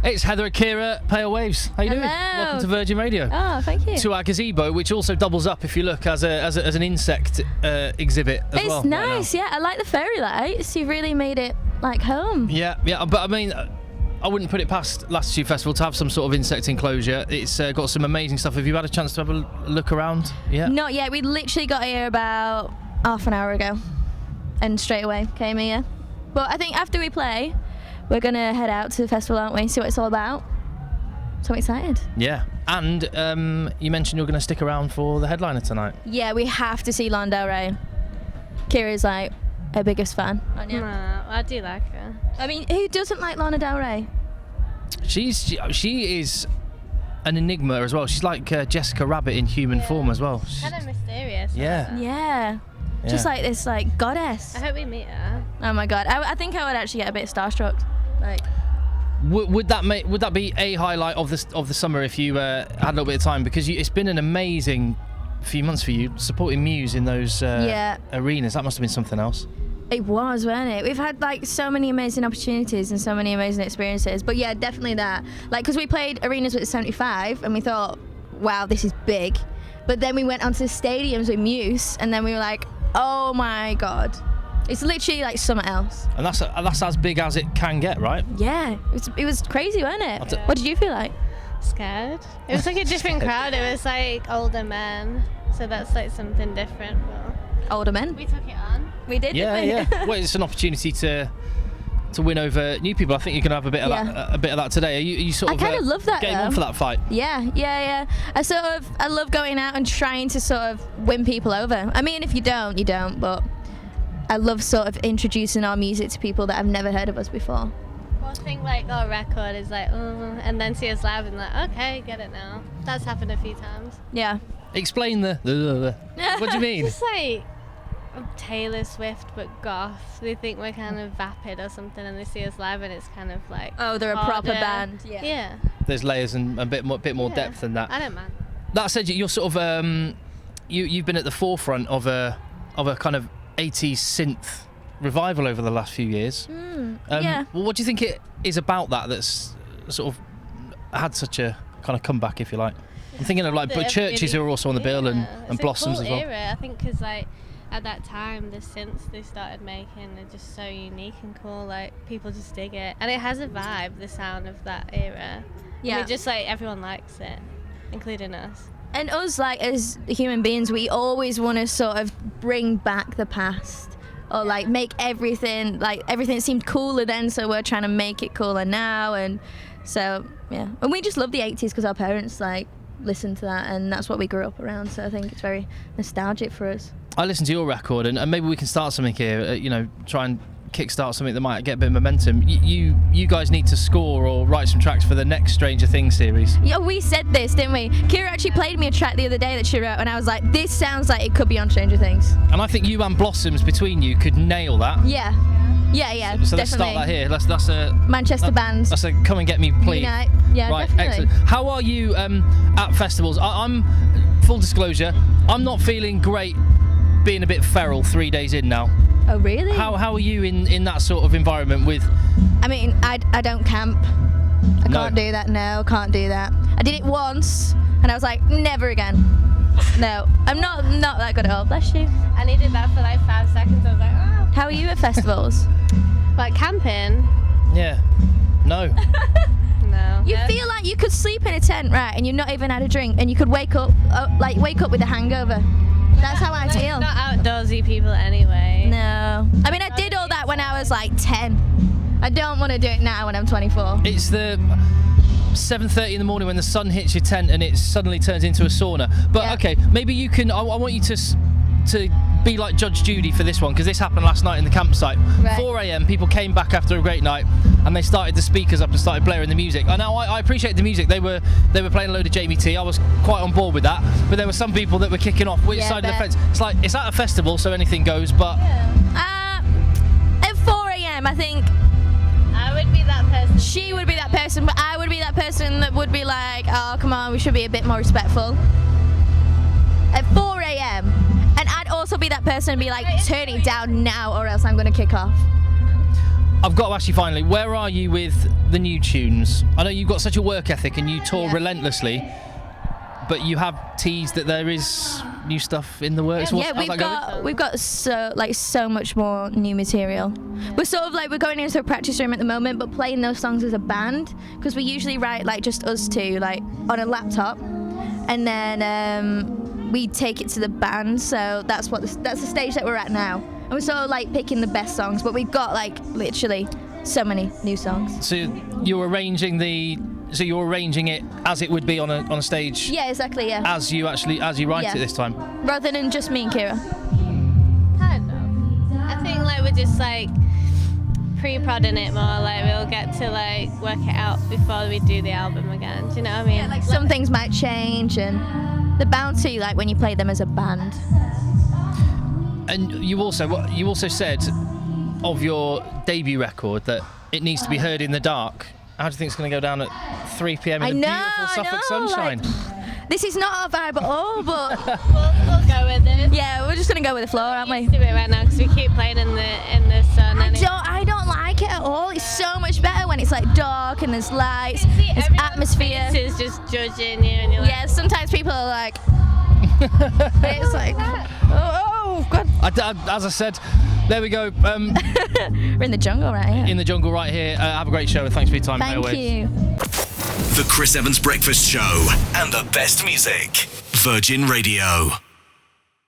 It's Heather Akira, Pale Waves. How you doing? Welcome to Virgin Radio. Oh, thank you. To our gazebo, which also doubles up, if you look, as an insect exhibit as well. It's nice, yeah. I like the fairy lights. You've really made it like home. Yeah, but I mean, I wouldn't put it past Latitude Festival to have some sort of insect enclosure. It's got some amazing stuff. Have you had a chance to have a look around? Yeah. Not yet. We literally got here about half an hour ago, and straight away came here. But I think after we play, we're gonna head out to the festival, aren't we? See what it's all about. So I'm excited. Yeah. And you mentioned you're going to stick around for the headliner tonight. Yeah, we have to see Lana Del Rey. Kira's like her biggest fan, aren't you? No, I do like her. I mean, who doesn't like Lana Del Rey? She is an enigma as well. She's like Jessica Rabbit in human form as well. Kind of mysterious. Yeah. Yeah. Just like this, like, goddess. I hope we meet her. Oh my god, I think I would actually get a bit starstruck. Like, would that be a highlight of the summer if you had a little bit of time? Because it's been an amazing few months for you supporting Muse in those arenas. That must have been something else. It was, wasn't it? We've had like so many amazing opportunities and so many amazing experiences. But yeah, definitely that. Like, because we played arenas with 75 and we thought, wow, this is big. But then we went onto stadiums with Muse and then we were like, oh my god. It's literally like something else. And that's as big as it can get, right? Yeah, it was crazy, wasn't it? Yeah. What did you feel like? Scared. It was like a different crowd. It was like older men. So that's like something different. But Older men. we took it on. We did. Yeah. Well, it's an opportunity to win over new people. I think you're going to have a bit of that today. Are you sort I of kind of love that getting though. on for that fight? Yeah. I love going out and trying to sort of win people over. I mean, if you don't, you don't. But I love sort of introducing our music to people that have never heard of us before. Well, I think like our record is like, and then see us live and like, okay, get it now. That's happened a few times. Yeah. Explain the what do you mean? Just like Taylor Swift but goth. They think we're kind of vapid or something, and they see us live and it's kind of like, Oh, they're a proper harder. band. Yeah. There's layers and a bit more depth than that. I don't mind. That said, you're sort of you've been at the forefront of a kind of 80s synth revival over the last few years. Yeah. Well, what do you think it is about that's sort of had such a kind of comeback, if you like? I'm thinking of like Churches, who are also on the bill, and It's Blossoms a as cool well. era. I think because like at that time the synths they started making are just so unique and cool. Like people just dig it, and it has a vibe. The sound of that era. Yeah. And it just like everyone likes it, including us. And us, like, as human beings, we always want to sort of bring back the past, or like make everything seemed cooler then, so we're trying to make it cooler now. And so yeah, and we just love the 80s because our parents like listened to that, and that's what we grew up around. So I think it's very nostalgic for us. I listened to your record, and maybe we can start something here. Try and kickstart something that might get a bit of momentum. You guys need to score or write some tracks for the next Stranger Things series. Yeah, we said this, didn't we? Kira actually played me a track the other day that she wrote, and I was like, this sounds like it could be on Stranger Things. And I think you and Blossoms between you could nail that. Yeah, So definitely. let's start that here. That's a Manchester band. That's a come and get me plea. Unite. Yeah, right, definitely. excellent. How are you at festivals? I'm full disclosure, I'm not feeling great being a bit feral 3 days in now. Oh, really? How are you in that sort of environment with... I mean, I don't camp. I can't do that. No, can't do that. I did it once, and I was like, never again. No, I'm not that good at all. Bless you. And he did that for like 5 seconds. I was like, oh. How are you at festivals? Like camping? Yeah. No. No. You feel like you could sleep in a tent, right, and you've not even had a drink, and you could wake up with a hangover. That's how I feel. Not outdoorsy people anyway. No. I mean, I did all that when I was like 10. I don't want to do it now when I'm 24. It's the 7:30 in the morning when the sun hits your tent and it suddenly turns into a sauna. But Yeah. okay, maybe you can... I want you to be like Judge Judy for this one, because this happened last night in the campsite. Right. 4 a.m, people came back after a great night and they started the speakers up and started blaring the music. And now I appreciate the music. They were playing a load of Jamie T. I was quite on board with that, but there were some people that were kicking off which Yeah, side of the bet. fence. It's like, it's at a festival, so anything goes, but At 4 a.m, I think I would be that person. she would be that person, but I would be that person that would be like, oh, come on, we should be a bit more respectful. At 4 a.m. And I'd also be that person and be like, turn it down now or else I'm going to kick off. I've got to ask you finally, where are you with the new tunes? I know you've got such a work ethic and you tour relentlessly, but you have teased that there is new stuff in the works. We've got so much more new material. We're sort of like, we're going into a practice room at the moment, but playing those songs as a band, because we usually write like just us two, like on a laptop, and then we take it to the band. So that's the stage that we're at now, and we're sort of like picking the best songs, but we've got like literally so many new songs. So you're arranging it as it would be on a stage. Yeah, exactly. Yeah. As you write it this time. Rather than just me and Kira. Kind of. I think like we're just like pre-prodding it more. Like we'll get to like work it out before we do the album again. Do you know what I mean? Yeah, like some things might change, and they're bound to, like when you play them as a band. And you also said of your debut record that it needs to be heard in the dark. How do you think it's going to go down at 3 p.m. in the beautiful Suffolk sunshine? Like, this is not our vibe at all, but we'll go with it. Yeah, we're just going to go with the flow, aren't we? Do it right now because we keep playing in the sun. I don't like it at all. It's so much better when it's like dark and there's lights, there's atmosphere. Is just judging you, and you're like, yeah. Sometimes people are like, it's like, oh God. As I said, there we go. We're in the jungle right here. In the jungle right here. Have a great show and thanks for your time. Thank you. The Chris Evans Breakfast Show and the best music. Virgin Radio.